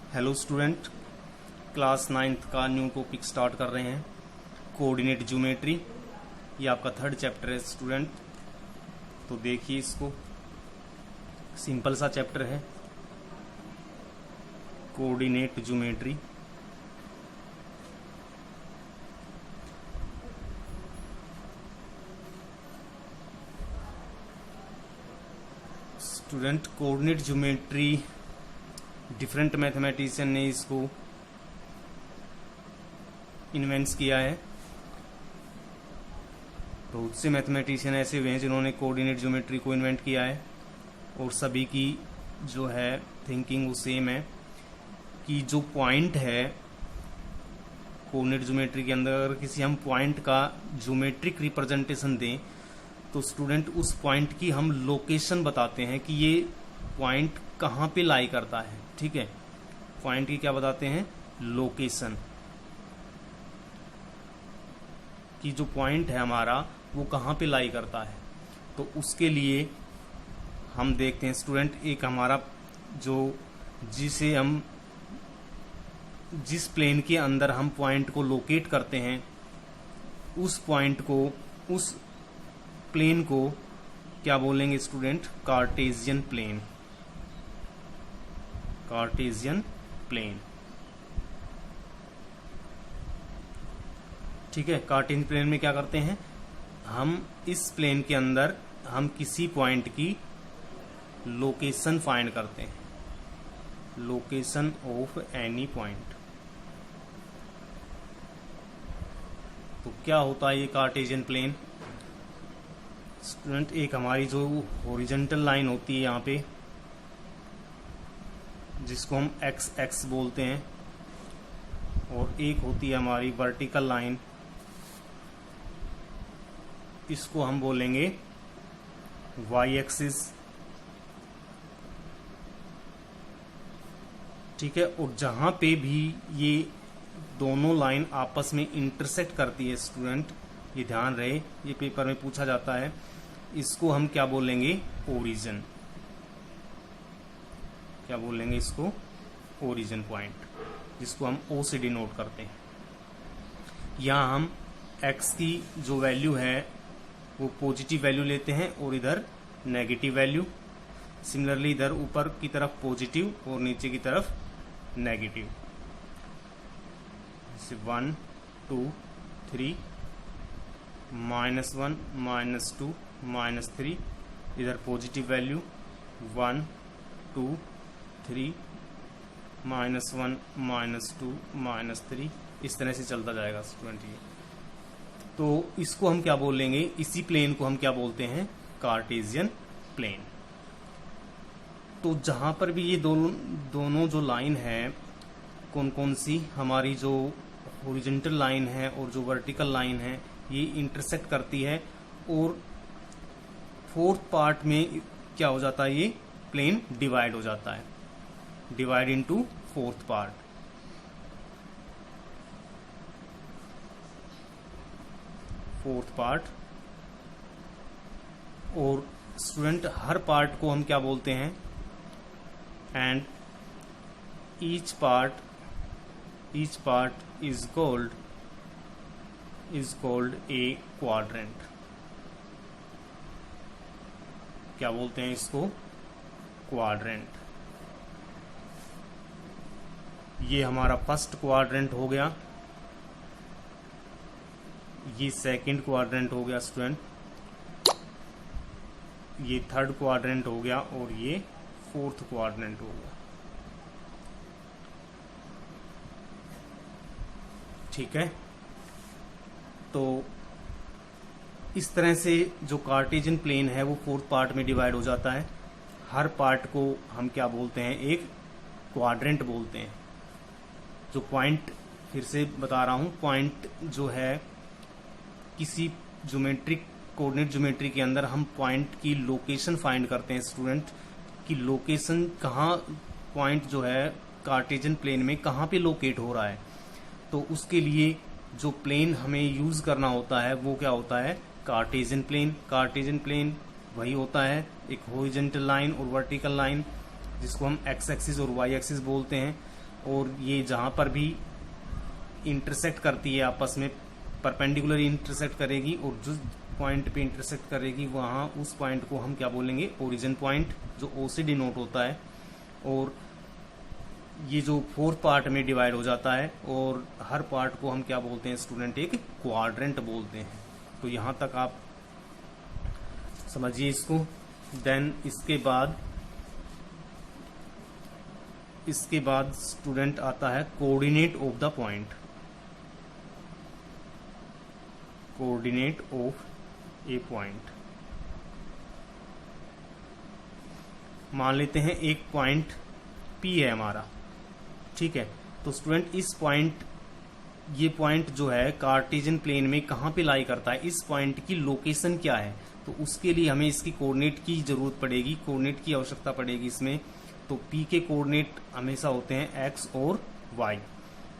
Hello student, class 9th का new topic start कर रहे हैं, कोऑर्डिनेट ज्योमेट्री। ये आपका थर्ड चैप्टर है स्टूडेंट। तो देखिए, इसको सिंपल सा चैप्टर है, coordinate geometry. Student, coordinate geometry different mathematician ने इसको इन्वेंट्स किया है। बहुत से मैथमेटिशियन ऐसे हुए हैं जिन्होंने कोऑर्डिनेट ज्योमेट्री को इन्वेंट किया है, और सभी की जो है थिंकिंग वो सेम है कि जो पॉइंट है कोऑर्डिनेट ज्योमेट्री के अंदर, अगर किसी हम पॉइंट का ज्योमेट्रिक रिप्रेजेंटेशन दें तो स्टूडेंट उस पॉइंट की हम लोकेशन बताते हैं कि ये पॉइंट कहाँ पे लाई करता है। ठीक है, पॉइंट की क्या बताते हैं? लोकेशन। कि जो पॉइंट है हमारा वो कहाँ पे लाई करता है। तो उसके लिए हम देखते हैं स्टूडेंट, एक हमारा जो जिसे हम जिस प्लेन के अंदर हम पॉइंट को लोकेट करते हैं, उस पॉइंट को, उस प्लेन को क्या बोलेंगे student? Cartesian plane. Cartesian plane. ठीक है, कार्टेशियन प्लेन में क्या करते हैं हम? इस प्लेन के अंदर हम किसी पॉइंट की लोकेशन फाइंड करते हैं, लोकेशन ऑफ एनी पॉइंट। तो क्या होता है ये कार्टेशियन प्लेन? स्टूडेंट, एक हमारी जो हॉरिजॉन्टल लाइन होती है यहाँ पे, जिसको हम एक्स एक्स बोलते हैं, और एक होती है हमारी वर्टिकल लाइन, इसको हम बोलेंगे वाई एक्सिस। ठीक है, और जहां पे भी ये दोनों लाइन आपस में इंटरसेक्ट करती है स्टूडेंट, ये ध्यान रहे, ये पेपर में पूछा जाता है, इसको हम क्या बोलेंगे? ओरिजिन। क्या बोलेंगे इसको? ओरिजिन पॉइंट, जिसको हम ओ से डिनोट करते हैं। यहाँ हम x की जो वैल्यू है वो पॉजिटिव वैल्यू लेते हैं और इधर नेगेटिव वैल्यू। सिमिलरली इधर ऊपर की तरफ पॉजिटिव और नीचे की तरफ नेगेटिव। जैसे 1 2 3 -1 -2 -3, इधर पॉजिटिव वैल्यू 1 2 3 -1 -2 -3, इस तरह से चलता जाएगा स्टूडेंट ये। तो इसको हम क्या बोलेंगे? इसी प्लेन को हम क्या बोलते हैं? Cartesian plane. तो जहां पर भी ये दोनों जो लाइन है, कौन कौन सी? हमारी जो हॉरिजॉन्टल लाइन है और जो वर्टिकल लाइन है, ये इंटरसेक्ट करती है, और फोर्थ पार्ट में क्या हो जाता है? ये प्लेन डिवाइड हो जाता है, divide into fourth part. Fourth part. और स्टूडेंट, हर पार्ट को हम क्या बोलते हैं? And each part is called a quadrant. क्या बोलते हैं इसको? क्वाड्रेंट। ये हमारा फर्स्ट क्वाड्रेंट हो गया, ये सेकंड क्वाड्रेंट हो गया स्टूडेंट, ये थर्ड क्वाड्रेंट हो गया, और ये फोर्थ क्वाड्रेंट हो गया। ठीक है, तो इस तरह से जो कार्टेशियन प्लेन है वो फोर्थ पार्ट में डिवाइड हो जाता है। हर पार्ट को हम क्या बोलते हैं? एक क्वाड्रेंट बोलते हैं। जो पॉइंट, फिर से बता रहा हूं, पॉइंट जो है किसी ज्योमेट्रिक कोऑर्डिनेट ज्योमेट्री के अंदर हम पॉइंट की लोकेशन फाइंड करते हैं स्टूडेंट, की लोकेशन कहाँ, पॉइंट जो है कार्टेशियन प्लेन में कहाँ पे लोकेट हो रहा है। तो उसके लिए जो प्लेन हमें यूज करना होता है वो क्या होता है? Cartesian plane. कार्टेशियन प्लेन वही होता है, एक हॉरिजॉन्टल लाइन और वर्टिकल लाइन, जिसको हम एक्स एक्सिस और वाई एक्सिस बोलते हैं। और ये जहां पर भी इंटरसेक्ट करती है आपस में, परपेंडिकुलर इंटरसेक्ट करेगी और जिस पॉइंट पे इंटरसेक्ट करेगी वहां उस पॉइंट को हम क्या बोलेंगे, ओरिजिन पॉइंट, जो ओ से डिनोट होता है। और ये जो फोर्थ पार्ट में डिवाइड हो जाता है और हर पार्ट को हम क्या बोलते हैं स्टूडेंट, एक क्वाड्रेंट बोलते हैं। तो यहां तक आप समझिए इसको। देन इसके बाद स्टूडेंट आता है coordinate of the point. Coordinate of A point, मान लेते हैं एक पॉइंट P है हमारा, ठीक है। तो स्टूडेंट इस पॉइंट, ये पॉइंट जो है कार्टेशियन प्लेन में कहाँ पे लाई करता है, इस पॉइंट की लोकेशन क्या है, तो उसके लिए हमें इसकी कोऑर्डिनेट की जरूरत पड़ेगी, कोऑर्डिनेट की आवश्यकता पड़ेगी इसमें। तो P के कोऑर्डिनेट हमेशा होते हैं x और y।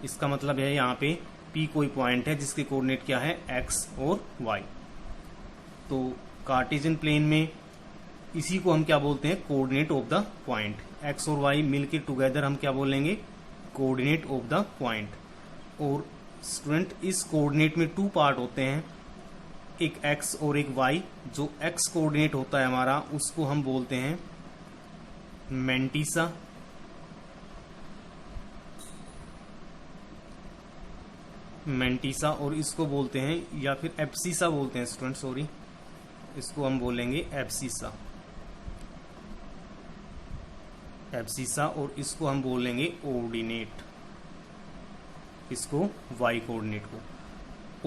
इसका मतलब है यहाँ पे P कोई पॉइंट है जिसके कोऑर्डिनेट क्या है, x और y। तो कार्टेशियन प्लेन में इसी को हम क्या बोलते हैं, coordinate of the point. x और y मिलके टुगेदर हम क्या बोलेंगे, कोऑर्डिनेट ऑफ द पॉइंट। और स्टूडेंट इस कोऑर्डिनेट में 2 पार्ट होते हैं, एक x और एक y। जो x कोऑर्डिनेट होता है हमारा उसको हम बोलते हैं मेंटिसा, और इसको बोलते हैं या फिर एब्सिसा बोलते हैं स्टूडेंट, सॉरी, इसको हम बोलेंगे एब्सिसा, और इसको हम बोलेंगे ऑर्डिनेट, इसको y कोऑर्डिनेट को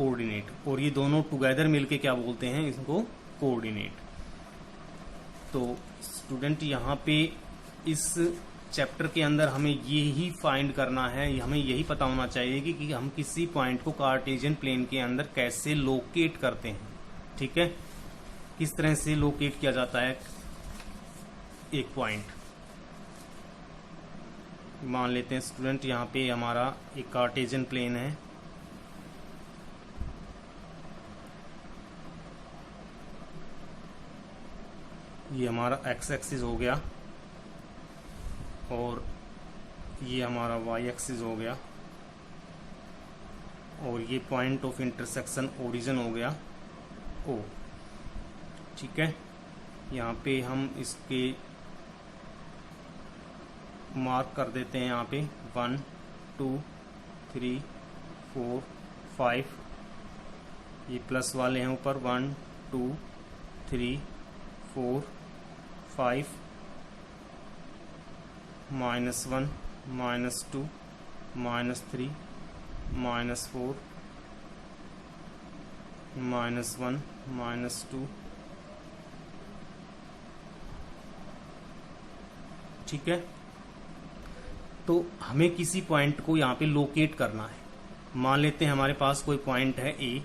ऑर्डिनेट, और ये दोनों टुगेदर मिलके क्या बोलते हैं, इसको कोऑर्डिनेट। तो स्टूडेंट यहाँ पे इस चैप्टर के अंदर हमें ये ही फाइंड करना है, हमें यही पता होना चाहिए कि हम किसी पॉइंट को कार्टेशियन प्लेन के अंदर कैसे लोकेट करते हैं, ठीक है, किस तरह से लोकेट किया जाता है एक पॉइंट। मान लेते हैं स्टूडेंट यहाँ पे हमारा एक कार्टेशियन प्लेन है, ये हमारा x एक्सिस हो गया और ये हमारा y एक्सिस हो गया और ये पॉइंट ऑफ इंटरसेक्शन ओरिजिन हो गया O, ठीक है। यहाँ पे हम इसके मार्क कर देते हैं, यहाँ पे 1 2 3 4 5, ये प्लस वाले हैं ऊपर, 1 2 3 4 5, -1 -2 -3 -4 -1 -2, ठीक है। तो हमें किसी पॉइंट को यहाँ पे लोकेट करना है। मान लेते हैं हमारे पास कोई पॉइंट है A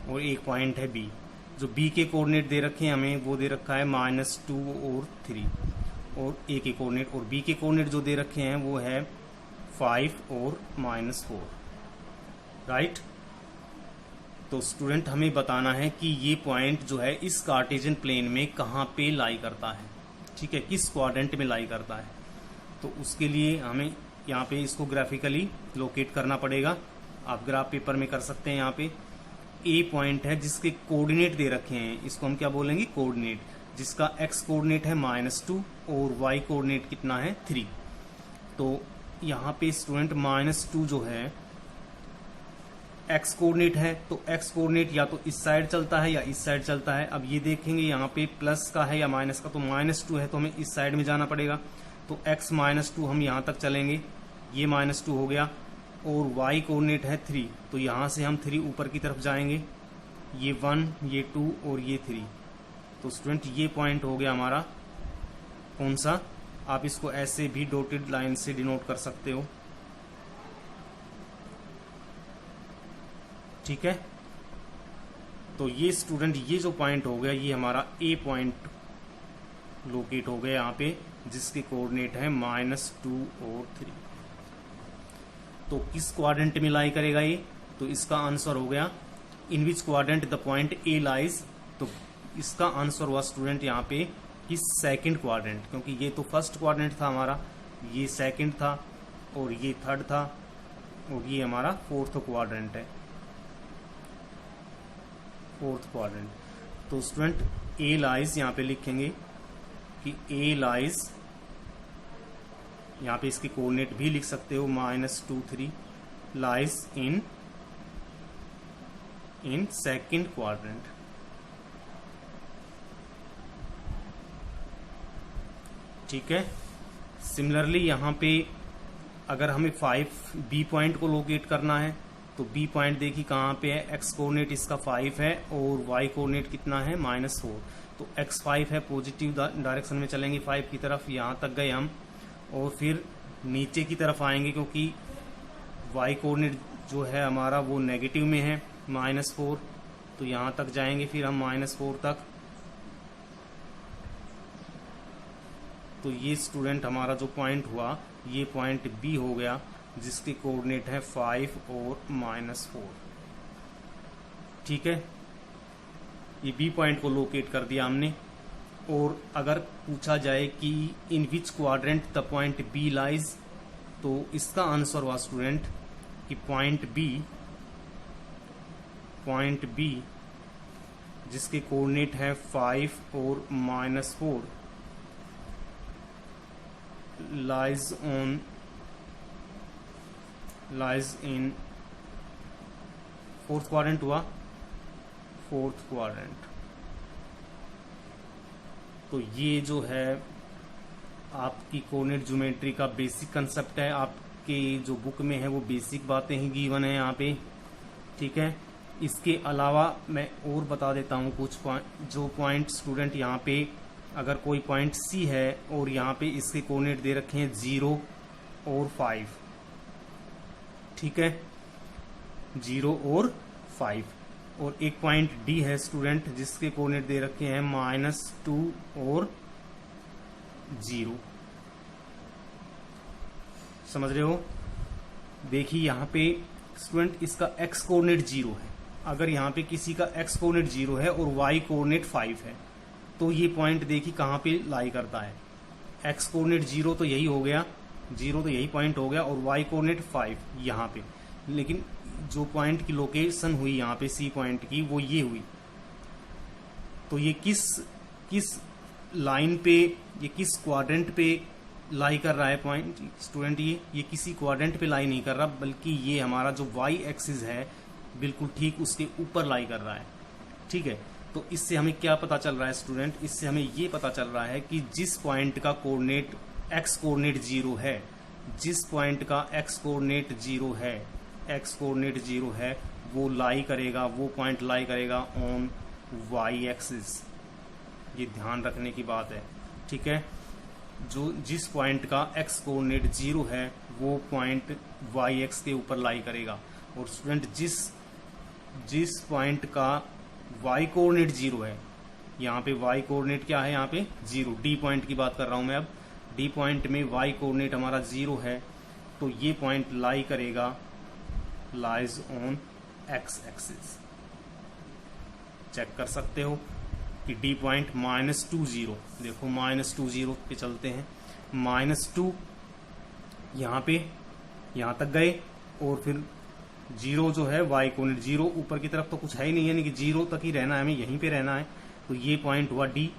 और एक पॉइंट है B। जो B के कोऑर्डिनेट दे रखे हैं हमें, वो दे रखा है -2 और 3 और A के कोऑर्डिनेट, और B के कोऑर्डिनेट जो दे रखे हैं वो है 5 और -4, राइट। तो स्टूडेंट हमें बताना है कि ये पॉइंट जो है इस कार्टेशियन प्लेन में कहाँ पे लाई करता है, ठीक है, किस क्वाड्रेंट में लाई करता है। तो उसके लिए हमें यहाँ पे इसको ग्राफिकली लोकेट करना पड़ेगा। आप ग्राफ पेपर में कर सकते हैं। यहाँ पे A पॉइंट है जिसके कोऑर्डिनेट दे रखे हैं, इसको हम क्या बोलेंगे, कोऑर्डिनेट, जिसका x कोऑर्डिनेट है -2 और y कोऑर्डिनेट कितना है 3। तो यहाँ पे स्टूडेंट -2 जो है x कोऑर्डिनेट है, तो x कोऑर्डिनेट या तो इस साइड चलता है या इस साइड चलता है। अब ये देखेंगे यहाँ पे प्लस का है या माइनस का, तो -2 है तो हमें इस साइड में जाना पड़ेगा। तो x -2 हम यहाँ तक चलेंगे, ये -2 हो गया, और y कोऑर्डिनेट है 3, तो यहाँ से हम 3 ऊपर की तरफ जाएंगे, ये 1 ये 2 और ये 3। तो स्टूडेंट ये पॉइंट हो गया हमारा कौन सा, आप इसको ऐसे भी डॉटेड लाइन से डिनोट कर सकते हो, ठीक है। तो ये स्टूडेंट ये जो पॉइंट हो गया ये हमारा A पॉइंट लोकेट हो गया यहाँ पे, जिसके कोऑर्डिनेट है -2 और 3। तो किस क्वाड्रेंट में लाई करेगा ये, तो इसका आंसर हो गया in which quadrant the point A lies. तो इसका आंसर हुआ स्टूडेंट यहाँ पे कि सेकंड क्वाड्रेंट, क्योंकि ये तो फर्स्ट क्वाड्रेंट था हमारा, ये सेकंड था, और ये थर्ड था, और ये हमारा फोर्थ क्वाड्रेंट है, फोर्थ क्वाड्रेंट। तो स्टूडेंट ए लाइज यहाँ पे लिखेंगे कि ए लाइज, यहाँ पे इसके कोऑर्डिनेट भी लिख सकते हो, -2 3 लाइज इन सेकंड क्वाड्रेंट। ठीक है। सिमिलरली यहाँ पे अगर हमें 5 बी पॉइंट को लोकेट करना है तो बी पॉइंट देखिए कहाँ पे है, एक्स कोऑर्डिनेट इसका 5 है और वाई कोऑर्डिनेट कितना है -4। तो एक्स 5 है, पॉजिटिव डायरेक्शन में चलेंगे 5 की तरफ, यहाँ तक गए हम, और फिर नीचे की तरफ आएंगे क्योंकि वाई कोऑर्डिनेट जो है हमारा वो नेगेटिव में है -4, तो यहाँ तक जाएंगे फिर हम -4 तक। तो ये स्टूडेंट हमारा जो पॉइंट हुआ ये पॉइंट बी हो गया, जिसके कोऑर्डिनेट है 5 और -4। ठीक है, ये बी पॉइंट को लोकेट कर दिया हमने। और अगर पूछा जाए कि in which quadrant the point B lies, तो इसका आंसर हुआ स्टूडेंट कि पॉइंट बी जिसके कोऑर्डिनेट है 5 और -4 lies in फोर्थ क्वाड्रेंट हुआ, फोर्थ क्वाड्रेंट। तो ये जो है आपकी कोऑर्डिनेट ज्योमेट्री का बेसिक कंसेप्ट है, आपके जो बुक में है वो बेसिक बातें ही गिवन है यहाँ पे। ठीक है, इसके अलावा मैं और बता देता हूँ कुछ पॉइंट स्टूडेंट यहाँ पे, अगर कोई पॉइंट सी है और यहाँ पे इसके कोऑर्डिनेट दे रखे हैं 0 और 5। ठीक है, 0 और 5। और एक पॉइंट डी है स्टूडेंट जिसके कोऑर्डिनेट दे रखे हैं -2 और 0। समझ रहे हो? देखिए यहाँ पे स्टूडेंट इसका एक्स कोऑर्डिनेट 0 है, अगर यहाँ पे किसी का एक्स कोऑर्डिनेट 0 है और वाई कोऑर्डिनेट 5 है, तो ये पॉइंट देखिए कहाँ पे लाई करता है। एक्स कोऑर्डिनेट 0 तो यही हो गया, 0 तो यही पॉइंट हो गया, और वाई कोऑर्डिनेट 5 यहाँ पे। लेकिन जो पॉइंट की लोकेशन हुई यहाँ पे सी पॉइंट की, वो ये हुई। तो ये किस लाइन पे, ये किस क्वाड्रेंट पे लाई कर रहा है पॉइंट स्टूडेंट? ये किसी क्वाड्रेंट पे लाई नहीं कर रहा, बल्कि ये हमारा जो वाई एक्सिस है बिल्कुल ठीक उसके ऊपर लाई कर रहा है। ठीक है, तो इससे हमें क्या पता चल रहा है स्टूडेंट? इससे हमें ये पता चल रहा है कि जिस पॉइंट का कोऑर्डिनेट एक्स कोऑर्डिनेट 0 है, जिस पॉइंट का एक्स कोऑर्डिनेट 0 है, एक्स कोऑर्डिनेट 0 है, वो लाई करेगा, वो पॉइंट लाई करेगा ऑन वाई एक्सिस। ये ध्यान रखने की बात है। ठीक है, जो जिस पॉइंट का एक्स कोऑर्डिनेट 0 है वो पॉइंट वाई एक्स के ऊपर लाई करेगा। और स्टूडेंट जिस पॉइंट का y कोऑर्डिनेट 0 है, यहाँ पे y कोऑर्डिनेट क्या है? यहाँ पे 0। डी पॉइंट की बात कर रहा हूं मैं अब। डी पॉइंट में y कोऑर्डिनेट हमारा 0 है, तो ये पॉइंट लाई करेगा, lies on x axis. Check कर सकते हो कि डी पॉइंट -2 0, देखो -2 0 पे चलते हैं, -2 यहाँ पे, यहाँ तक गए, और फिर 0 जो है वाई कोऑर्डिनेट 0 ऊपर की तरफ तो कुछ है ही नहीं है, यानी कि 0 तक ही रहना है, हमें यहीं पे रहना है। तो ये पॉइंट हुआ डी।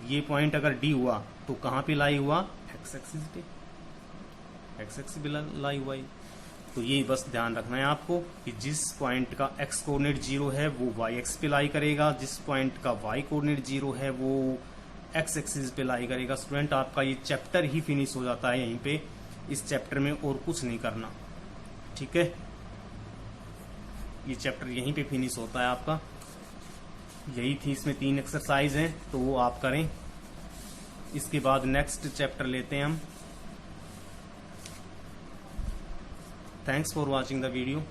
ये पॉइंट अगर डी हुआ तो कहाँ पे लाई हुआ? एक्स एक्सिस पे, एक्स एक्सिस पे लाई हुआ। तो ये बस ध्यान रखना है आपको कि जिस पॉइंट का एक्स कोऑर्डिनेट 0 है वो वाई एक्स पे लाई करेगा, जिस पॉइंट का वाई कोऑर्डिनेट 0 है वो एक्स एक्सिस पे लाई करेगा। स्टूडेंट आपका ये चैप्टर ही फिनिश हो जाता है यहीं पे, इस चैप्टर में और कुछ नहीं करना। ठीक है, ये चैप्टर यहीं पे फिनिश होता है आपका। यही थी, इसमें 3 एक्सरसाइज हैं, तो वो आप करें। इसके बाद नेक्स्ट चैप्टर लेते हैं हम। Thanks for watching the video.